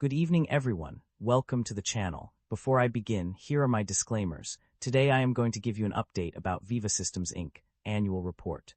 Good evening, everyone. Welcome to the channel. Before I begin, here are my disclaimers. Today I am going to give you an update about Veeva Systems Inc. Annual Report.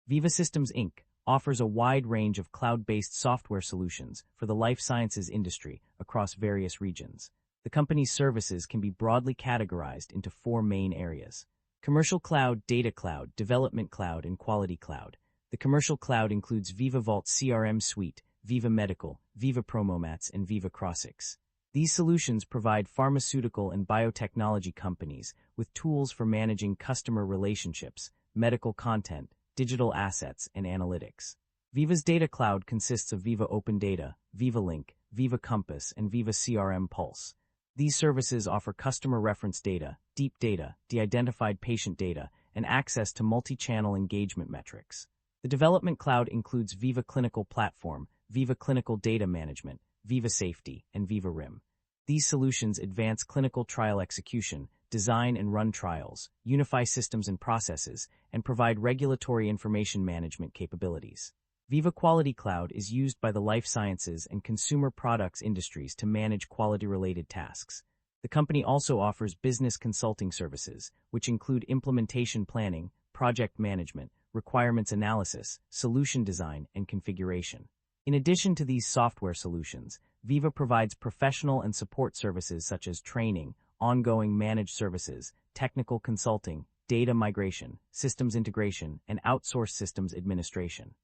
Veeva Systems Inc. offers a wide range of cloud-based software solutions for the life sciences industry across various regions. The company's services can be broadly categorized into four main areas: Commercial Cloud, Data Cloud, Development Cloud, and Quality Cloud. The Commercial Cloud includes Veeva Vault CRM Suite, Veeva Medical, Veeva PromoMats, and Veeva Crossix. These solutions provide pharmaceutical and biotechnology companies with tools for managing customer relationships, medical content, digital assets, and analytics. Veeva's Data Cloud consists of Veeva Open Data, Veeva Link, Veeva Compass, and Veeva CRM Pulse. These services offer customer reference data, deep data, de-identified patient data, and access to multi-channel engagement metrics. The Development Cloud includes Veeva Clinical Platform, Veeva Clinical Data Management, Veeva Safety, and Veeva RIM. These solutions advance clinical trial execution, design and run trials, unify systems and processes, and provide regulatory information management capabilities. Veeva Quality Cloud is used by the life sciences and consumer products industries to manage quality-related tasks. The company also offers business consulting services, which include implementation planning, project management, requirements analysis, solution design, and configuration. In addition to these software solutions, Veeva provides professional and support services such as training, ongoing managed services, technical consulting, data migration, systems integration, and outsourced systems administration.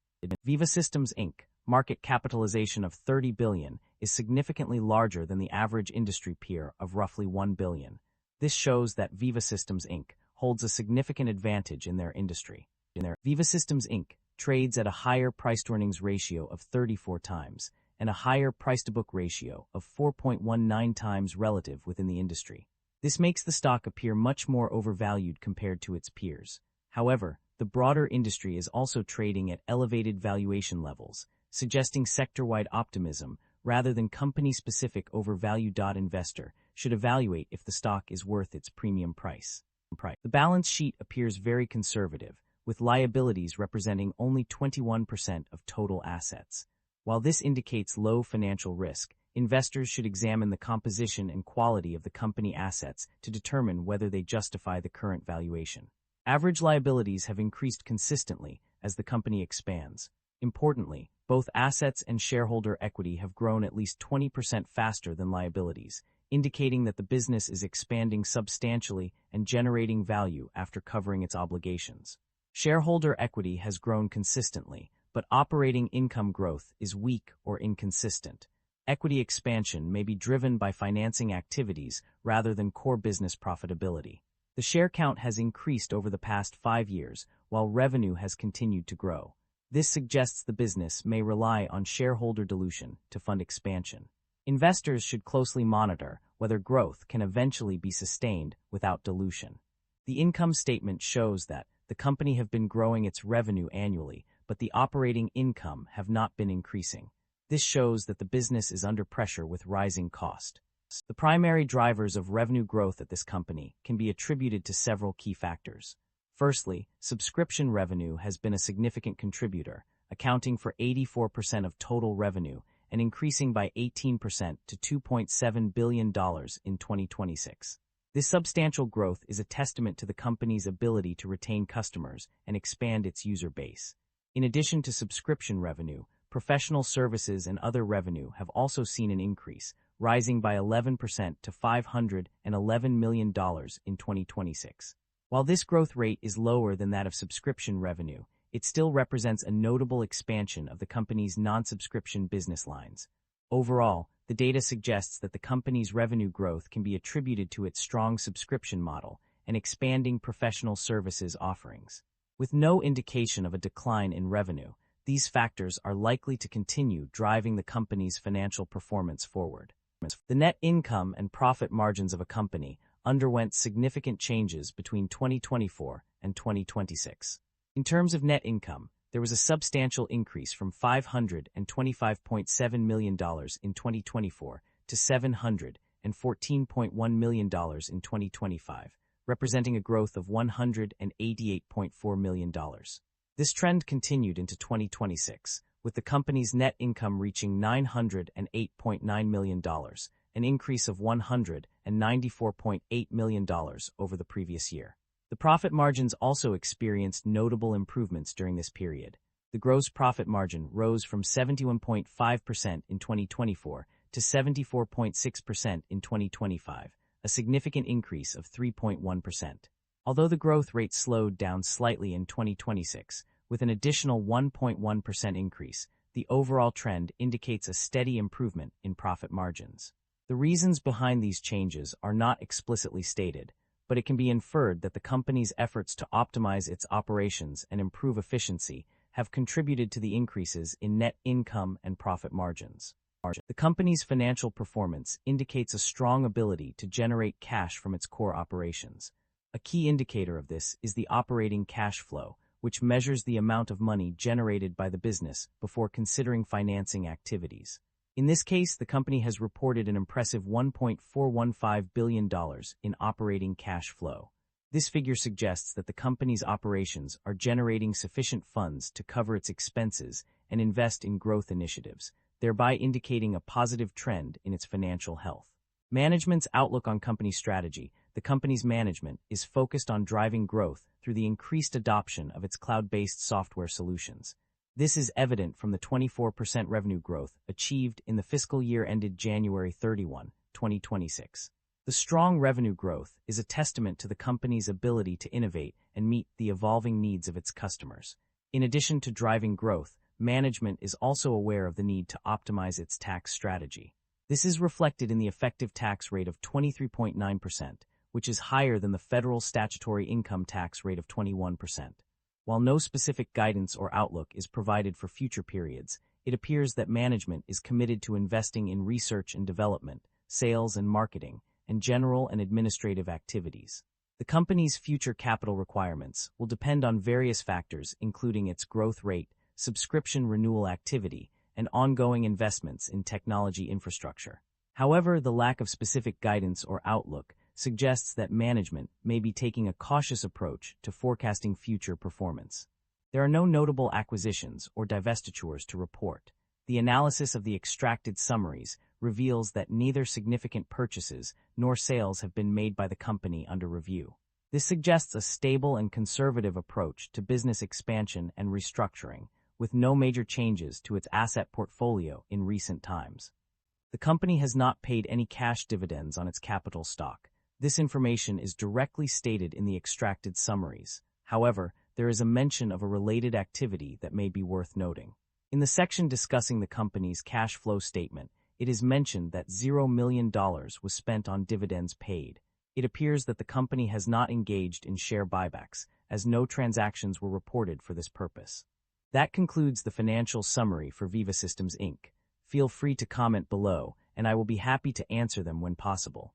Veeva Systems Inc. market capitalization of $30 billion is significantly larger than the average industry peer of roughly $1 billion. This shows that Veeva Systems Inc. holds a significant advantage in their industry. Veeva Systems Inc. trades at a higher price-to-earnings ratio of 34 times and a higher price-to-book ratio of 4.19 times relative within the industry. This makes the stock appear much more overvalued compared to its peers. However, the broader industry is also trading at elevated valuation levels, suggesting sector-wide optimism rather than company-specific overvalue. Investor should evaluate if the stock is worth its premium price. The balance sheet appears very conservative, with liabilities representing only 21% of total assets. While this indicates low financial risk, investors should examine the composition and quality of the company assets to determine whether they justify the current valuation. Average liabilities have increased consistently as the company expands. Importantly, both assets and shareholder equity have grown at least 20% faster than liabilities, indicating that the business is expanding substantially and generating value after covering its obligations. Shareholder equity has grown consistently, but operating income growth is weak or inconsistent. Equity expansion may be driven by financing activities rather than core business profitability. The share count has increased over the past 5 years, while revenue has continued to grow. This suggests the business may rely on shareholder dilution to fund expansion. Investors should closely monitor whether growth can eventually be sustained without dilution. The income statement shows that the company have been growing its revenue annually, but the operating income have not been increasing. This shows that the business is under pressure with rising cost. The primary drivers of revenue growth at this company can be attributed to several key factors. Firstly, subscription revenue has been a significant contributor, accounting for 84% of total revenue and increasing by 18% to $2.7 billion in 2026. This substantial growth is a testament to the company's ability to retain customers and expand its user base. In addition to subscription revenue, professional services and other revenue have also seen an increase, rising by 11% to $511 million in 2026. While this growth rate is lower than that of subscription revenue, it still represents a notable expansion of the company's non-subscription business lines. Overall, the data suggests that the company's revenue growth can be attributed to its strong subscription model and expanding professional services offerings. With no indication of a decline in revenue, these factors are likely to continue driving the company's financial performance forward. The net income and profit margins of a company underwent significant changes between 2024 and 2026. In terms of net income, there was a substantial increase from $525.7 million in 2024 to $714.1 million in 2025, representing a growth of $188.4 million. This trend continued into 2026, with the company's net income reaching $908.9 million, an increase of $194.8 million over the previous year. The profit margins also experienced notable improvements during this period. The gross profit margin rose from 71.5% in 2024 to 74.6% in 2025, a significant increase of 3.1%. Although the growth rate slowed down slightly in 2026, with an additional 1.1% increase, the overall trend indicates a steady improvement in profit margins. The reasons behind these changes are not explicitly stated, but it can be inferred that the company's efforts to optimize its operations and improve efficiency have contributed to the increases in net income and profit margins. The company's financial performance indicates a strong ability to generate cash from its core operations. A key indicator of this is the operating cash flow, which measures the amount of money generated by the business before considering financing activities. In this case, the company has reported an impressive $1.415 billion in operating cash flow. This figure suggests that the company's operations are generating sufficient funds to cover its expenses and invest in growth initiatives, thereby indicating a positive trend in its financial health. Management's outlook on company strategy. The company's management is focused on driving growth through the increased adoption of its cloud-based software solutions. This is evident from the 24% revenue growth achieved in the fiscal year ended January 31, 2026. The strong revenue growth is a testament to the company's ability to innovate and meet the evolving needs of its customers. In addition to driving growth, management is also aware of the need to optimize its tax strategy. This is reflected in the effective tax rate of 23.9%, which is higher than the federal statutory income tax rate of 21%. While no specific guidance or outlook is provided for future periods, it appears that management is committed to investing in research and development, sales and marketing, and general and administrative activities. The company's future capital requirements will depend on various factors including its growth rate, subscription renewal activity, and ongoing investments in technology infrastructure. However, the lack of specific guidance or outlook suggests that management may be taking a cautious approach to forecasting future performance. There are no notable acquisitions or divestitures to report. The analysis of the extracted summaries reveals that neither significant purchases nor sales have been made by the company under review. This suggests a stable and conservative approach to business expansion and restructuring, with no major changes to its asset portfolio in recent times. The company has not paid any cash dividends on its capital stock. This information is directly stated in the extracted summaries. However, there is a mention of a related activity that may be worth noting. In the section discussing the company's cash flow statement, it is mentioned that $0 million was spent on dividends paid. It appears that the company has not engaged in share buybacks, as no transactions were reported for this purpose. That concludes the financial summary for Veeva Systems Inc. Feel free to comment below, and I will be happy to answer them when possible.